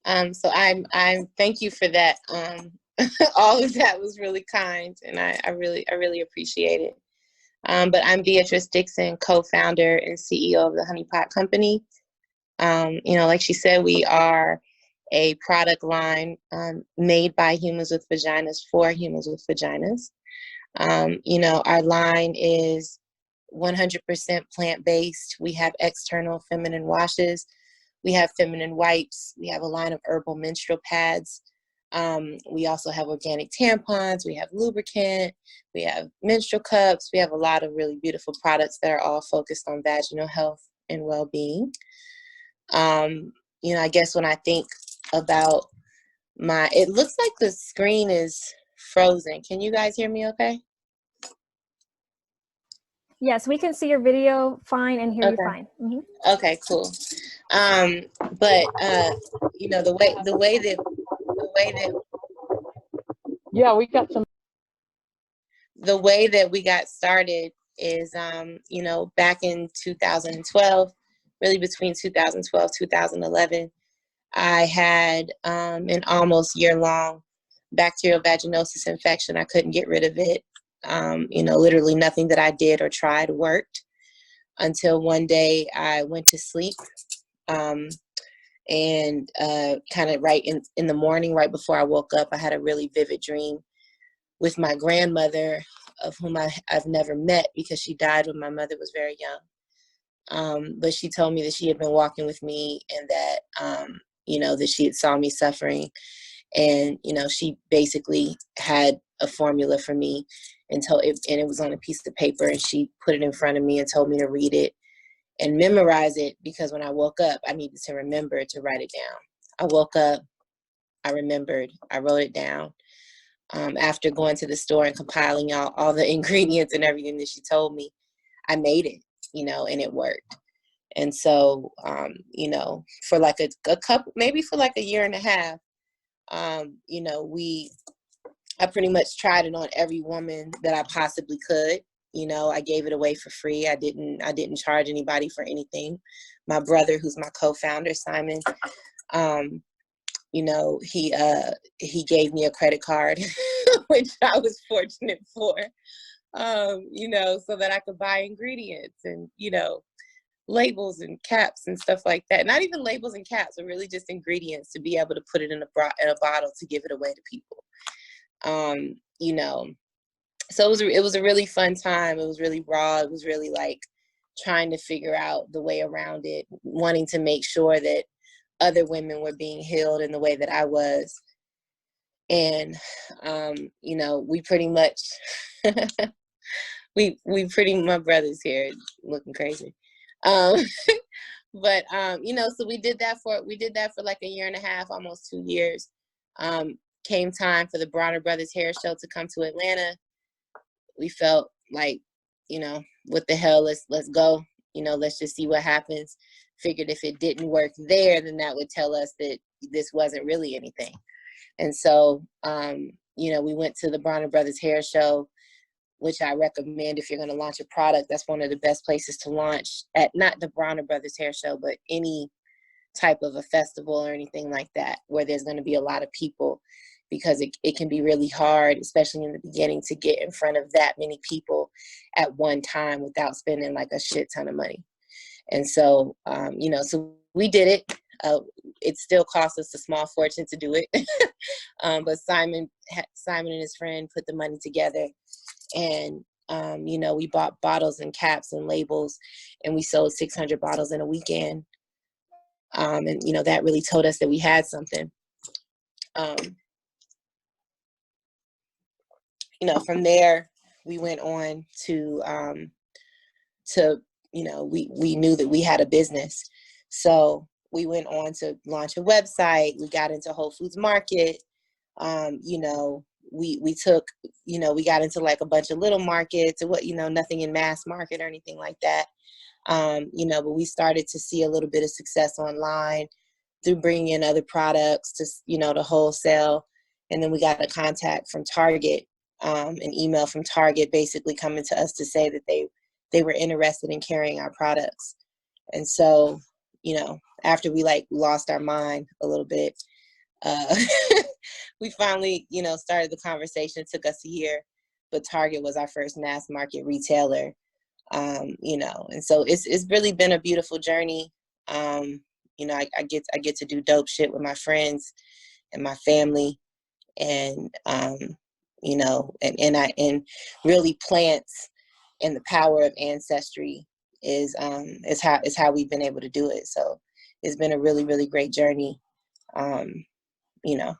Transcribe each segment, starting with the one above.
So I'm thank you for that. All of that was really kind, and I really appreciate it. But I'm Beatrice Dixon, co-founder and CEO of the Honeypot Company. Like she said, we are a product line made by humans with vaginas for humans with vaginas. Our line is 100% plant-based. We have external feminine washes. We have feminine wipes. We have a line of herbal menstrual pads. We also have organic tampons. We have lubricant. We have menstrual cups. We have a lot of really beautiful products that are all focused on vaginal health and well-being. I guess when I think about it looks like the screen is frozen. Can you guys hear me okay? Yes, we can see your video fine and hear you fine. Mm-hmm. Okay, cool. But the way that yeah, we got some. The way that we got started is back in 2012, really between 2012 2011, I had an almost year-long bacterial vaginosis infection. I couldn't get rid of it. Literally nothing that I did or tried worked until one day I went to sleep and kind of right in the morning, right before I woke up, I had a really vivid dream with my grandmother, of whom I've never met because she died when my mother was very young. But she told me that she had been walking with me and that, that she had saw me suffering. And, she basically had a formula for me and it was on a piece of paper, and she put it in front of me and told me to read it and memorize it, because when I woke up, I needed to remember to write it down. I woke up, I remembered, I wrote it down. After going to the store and compiling all the ingredients and everything that she told me, I made it, and it worked. And so, for like a couple, maybe for like a year and a half, I pretty much tried it on every woman that I possibly could. I gave it away for free. I didn't charge anybody for anything. My brother, who's my co-founder, Simon, he gave me a credit card, which I was fortunate for, so that I could buy ingredients and, labels and caps and stuff like that. Not even labels and caps, but really just ingredients to be able to put it in a bottle to give it away to people. So it was a really fun time. It was really raw. It was really like trying to figure out the way around it, wanting to make sure that other women were being healed in the way that I was. And, we pretty much, my brother's here looking crazy. But, so we did that for like a year and a half, almost 2 years. Came time for the Bronner Brothers Hair Show to come to Atlanta. We felt like, what the hell, let's go, let's just see what happens. Figured if it didn't work there, then that would tell us that this wasn't really anything. And so, we went to the Bronner Brothers Hair Show, which I recommend if you're going to launch a product. That's one of the best places to launch at, not the Bronner Brothers Hair Show, but any type of a festival or anything like that, where there's going to be a lot of people, because it can be really hard, especially in the beginning, to get in front of that many people at one time without spending like a shit ton of money. And so, so we did it. It still cost us a small fortune to do it. But Simon and his friend put the money together, and, we bought bottles and caps and labels, and we sold 600 bottles in a weekend. And, that really told us that we had something. From there, we went on to we knew that we had a business. So we went on to launch a website. We got into Whole Foods Market. We took, we got into like a bunch of little markets, nothing in mass market or anything like that. But we started to see a little bit of success online through bringing in other products to, to wholesale. And then we got a contact from Target, an email from Target basically coming to us to say that they were interested in carrying our products. And so, after we like lost our mind a little bit, we finally, you know, started the conversation. It took us a year, but Target was our first mass market retailer. You know, and so it's really been a beautiful journey. You know, I get to do dope shit with my friends and my family, and you know, and really plants and the power of ancestry is how we've been able to do it. So it's been a really, really great journey. You know,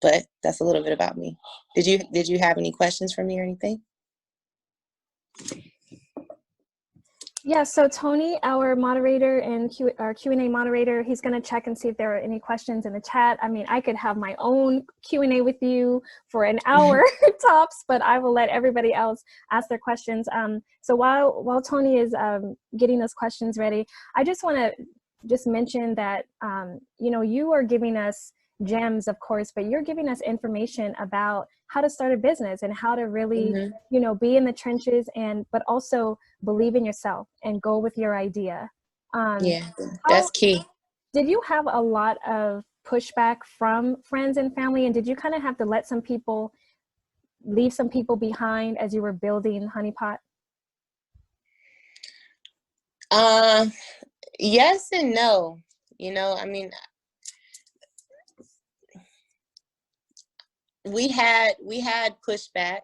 but that's a little bit about me. Did you have any questions for me or anything? Yeah, so Tony, our moderator and our Q&A moderator, he's going to check and see if there are any questions in the chat. I mean, I could have my own Q&A with you for an hour tops, but I will let everybody else ask their questions. So while Tony is getting those questions ready, I just want to just mention that, you know, you are giving us gems, of course, but you're giving us information about how to start a business and how to really, you know, be in the trenches but also believe in yourself and go with your idea. Yeah, that's key. Did you have a lot of pushback from friends and family, and did you kind of have to leave some people behind as you were building Honeypot? Yes and no. You know, I mean, we had pushback.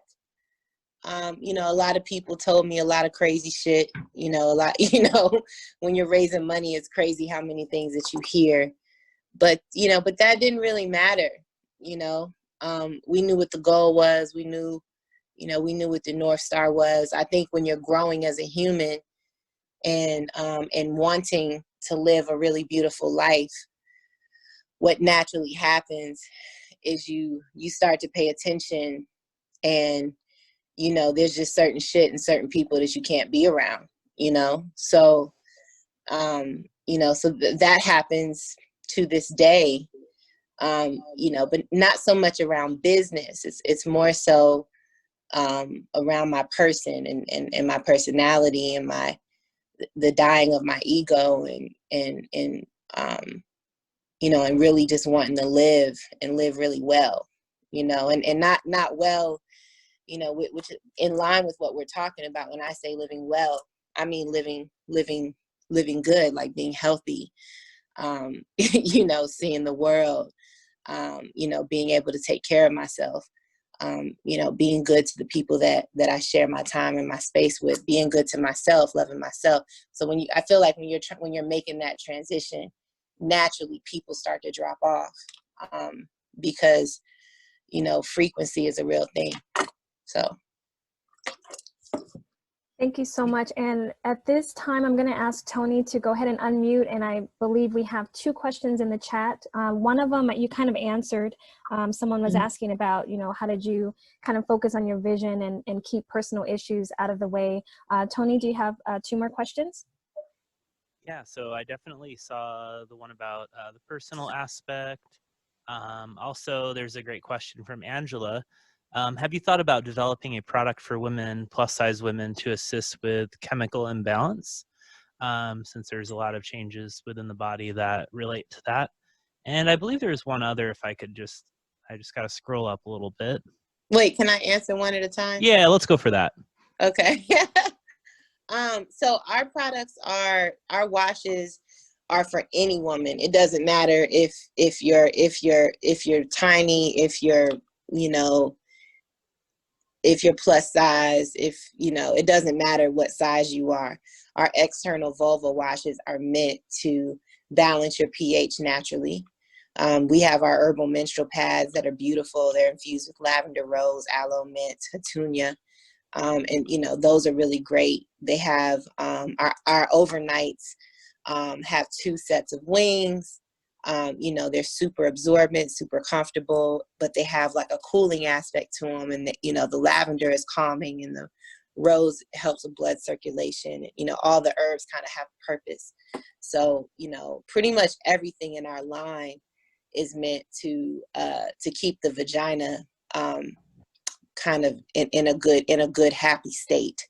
You know, a lot of people told me a lot of crazy shit. You know, you know, when you're raising money, it's crazy how many things that you hear. But, you know, but that didn't really matter. You know, we knew what the goal was. We knew what the North Star was. I think when you're growing as a human and wanting to live a really beautiful life, what naturally happens is you start to pay attention, and you know, there's just certain shit and certain people that you can't be around, you know? So, you know, so that happens to this day, you know, but not so much around business. It's more so around my person and my personality and the dying of my ego and you know, and really just wanting to live really well, you know, and not well, you know, which in line with what we're talking about. When I say living well, I mean living good, like being healthy, you know, seeing the world, you know, being able to take care of myself, you know, being good to the people that I share my time and my space with, being good to myself, loving myself. So I feel like when you're making that transition, naturally people start to drop off, because, you know, frequency is a real thing. So. Thank you so much. And at this time, I'm going to ask Tony to go ahead and unmute. And I believe we have 2 questions in the chat. One of them you kind of answered. Someone was asking about, you know, how did you kind of focus on your vision and keep personal issues out of the way? Tony, do you have 2 more questions? Yeah, so I definitely saw the one about the personal aspect. Also, there's a great question from Angela. Have you thought about developing a product for women, plus-size women, to assist with chemical imbalance? Since there's a lot of changes within the body that relate to that. And I believe there's one other, if I just got to scroll up a little bit. Wait, can I answer one at a time? Yeah, let's go for that. Okay. So our washes are for any woman. It doesn't matter if you're tiny, if you're, you know, if you're plus size, if, you know, it doesn't matter what size you are. Our external vulva washes are meant to balance your pH naturally. We have our herbal menstrual pads that are beautiful. They're infused with lavender, rose, aloe, mint, petunia. And, you know, those are really great. They have our overnights have 2 sets of wings. You know, they're super absorbent, super comfortable, but they have like a cooling aspect to them. And, you know, the lavender is calming and the rose helps with blood circulation. You know, all the herbs kind of have purpose. So, you know, pretty much everything in our line is meant to keep the vagina kind of in a good happy state.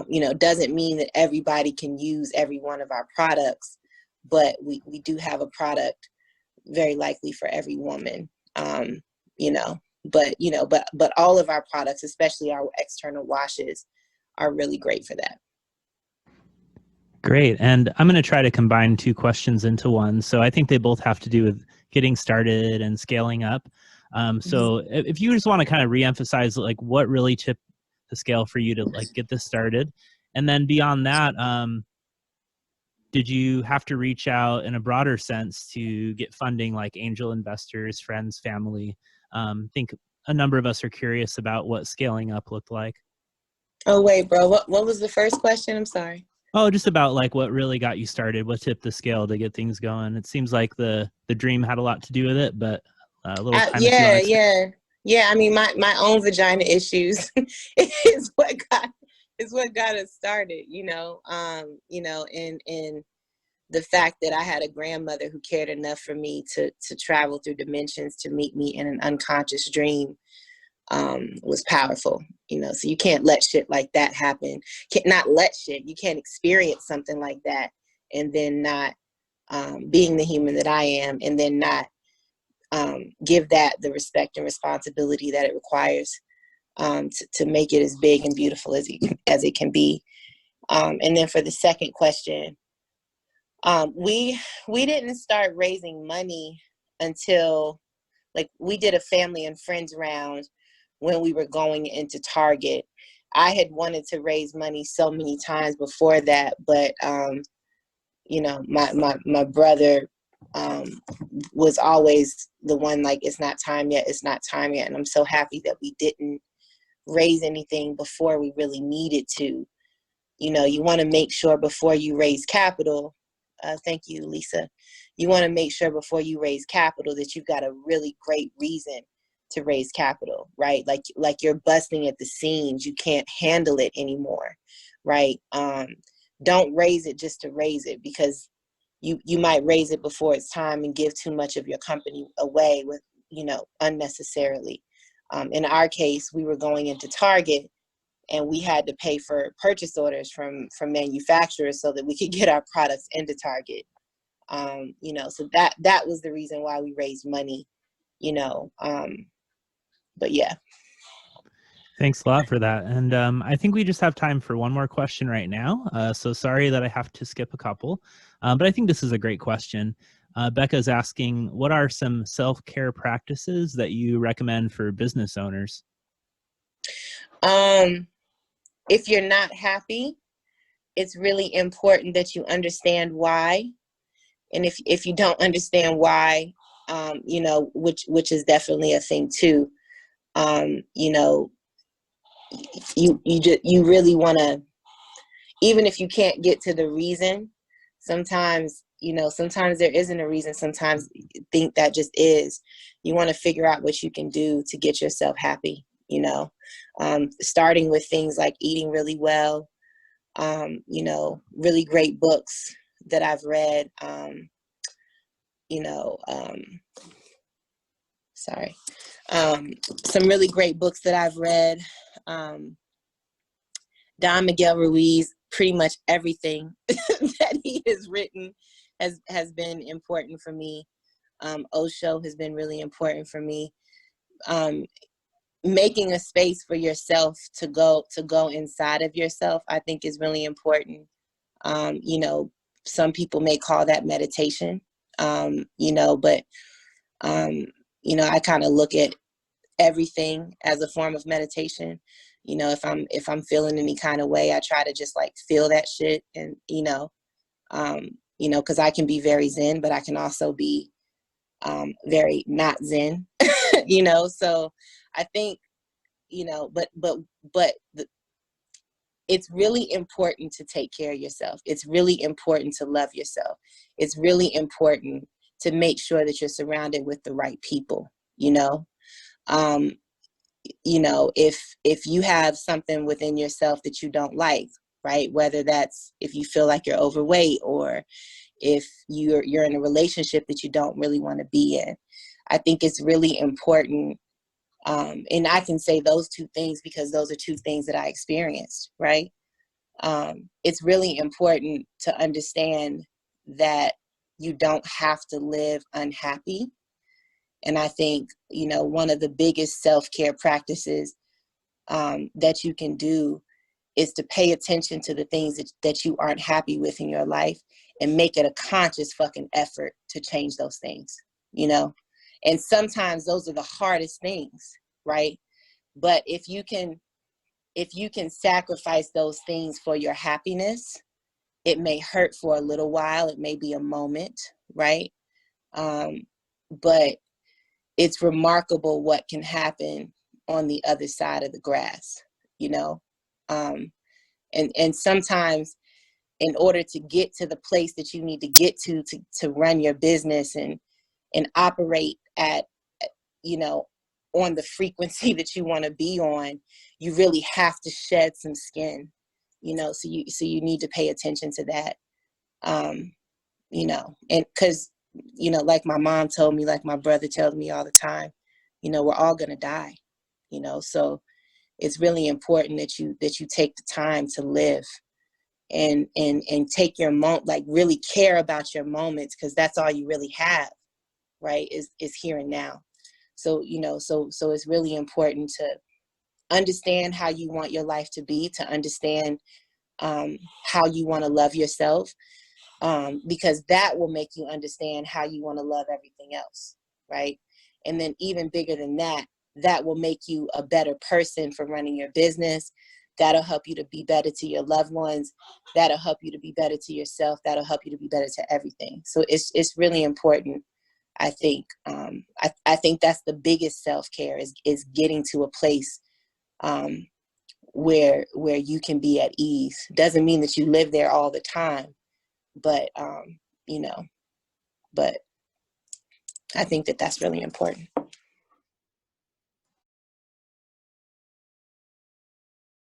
You know, doesn't mean that everybody can use every one of our products, but we do have a product very likely for every woman, you know, but all of our products, especially our external washes, are really great for that. Great. And I'm going to try to combine two questions into one. So I think they both have to do with getting started and scaling up. So if you just want to kind of reemphasize like what really tipped the scale for you to like get this started, and then beyond that, did you have to reach out in a broader sense to get funding, like angel investors, friends, family? I think a number of us are curious about what scaling up looked like. Oh wait, bro, what was the first question? I'm sorry. Oh, just about like what really got you started, what tipped the scale to get things going. It seems like the dream had a lot to do with it, but a little time. Yeah. I mean, my own vagina issues is what got us started. And the fact that I had a grandmother who cared enough for me to travel through dimensions to meet me in an unconscious dream was powerful. So you can't let shit like that happen. You can't experience something like that and then not being the human that I am, and then not give that the respect and responsibility that it requires to make it as big and beautiful as it can be. And then for the second question, we didn't start raising money until we did a family and friends round when we were going into Target. I had wanted to raise money so many times before that, but my brother was always the one like, it's not time yet, and I'm so happy that we didn't raise anything before we really needed to. You want to make sure before you raise capital, thank you, Lisa, you want to make sure before you raise capital that you've got a really great reason to raise capital, right? Like you're busting at the seams, you can't handle it anymore, right? Don't raise it just to raise it, because you might raise it before it's time and give too much of your company away with, unnecessarily. In our case, we were going into Target and we had to pay for purchase orders from manufacturers so that we could get our products into Target. So that was the reason why we raised money, but yeah. Thanks a lot for that. And I think we just have time for one more question right now. So sorry that I have to skip a couple, but I think this is a great question. Becca's asking, what are some self-care practices that you recommend for business owners? If you're not happy, it's really important that you understand why. And if you don't understand why, which is definitely a thing too, you really want to, even if you can't get to the reason, sometimes there isn't a reason. Sometimes you think that just is. You want to figure out what you can do to get yourself happy, starting with things like eating really well, really great books that I've read, some really great books that I've read. Don Miguel Ruiz, pretty much everything that he has written has been important for me. Osho has been really important for me. Making a space for yourself to go inside of yourself, I think, is really important. Some people may call that meditation, but I kind of look at everything as a form of meditation. If I'm feeling any kind of way, I try to just like feel that shit, and because I can be very zen, but I can also be very not zen. So I think it's really important to take care of yourself. It's really important to love yourself. It's really important to make sure that you're surrounded with the right people. If you have something within yourself that you don't like, right? Whether that's if you feel like you're overweight, or if you're in a relationship that you don't really want to be in, I think it's really important. And I can say those two things because those are two things that I experienced, right? It's really important to understand that you don't have to live unhappy. And I think, you know, one of the biggest self-care practices that you can do is to pay attention to the things that you aren't happy with in your life and make it a conscious fucking effort to change those things, you know? And sometimes those are the hardest things, right? But if you can sacrifice those things for your happiness, it may hurt for a little while. It may be a moment, right? But it's remarkable what can happen on the other side of the grass, you know? And sometimes in order to get to the place that you need to get to run your business and operate at, you know, on the frequency that you want to be on, you really have to shed some skin, you know, so you need to pay attention to that. You know, and because, you know, like my mom told me, like my brother tells me all the time, you know, we're all going to die, you know, so it's really important that you take the time to live and take your moment, like really care about your moments, because that's all you really have, right, is here and now. So, you know, so it's really important to understand how you want your life to be, to understand how you want to love yourself, because that will make you understand how you want to love everything else, right? And then even bigger than that, that will make you a better person for running your business. That'll help you to be better to your loved ones. That'll help you to be better to yourself. That'll help you to be better to everything. So it's really important, I think. I think that's the biggest self-care is getting to a place where you can be at ease. Doesn't mean that you live there all the time, but you know, but I think that that's really important.